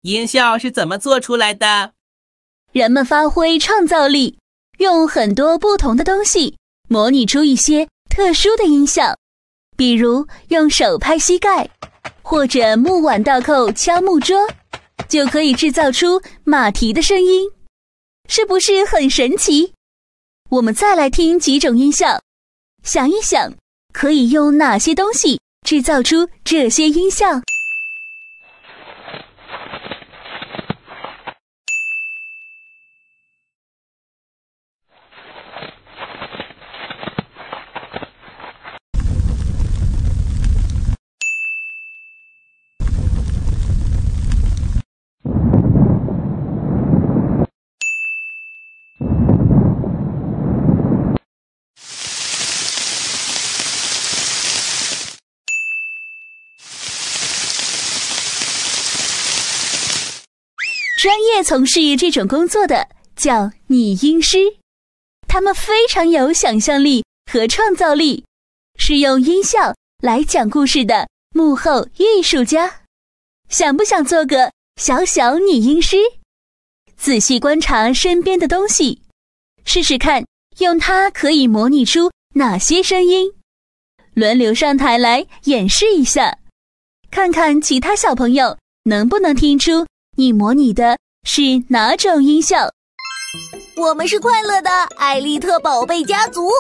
音效是怎么做出来的？人们发挥创造力，用很多不同的东西模拟出一些特殊的音效，比如用手拍膝盖，或者木碗倒扣敲木桌，就可以制造出马蹄的声音，是不是很神奇？我们再来听几种音效，想一想，可以用哪些东西制造出这些音效？专业从事这种工作的叫拟音师，他们非常有想象力和创造力，是用音效来讲故事的幕后艺术家。想不想做个小小拟音师？仔细观察身边的东西，试试看用它可以模拟出哪些声音。轮流上台来演示一下，看看其他小朋友能不能听出你模拟的是哪种音效？我们是快乐的艾丽特宝贝家族，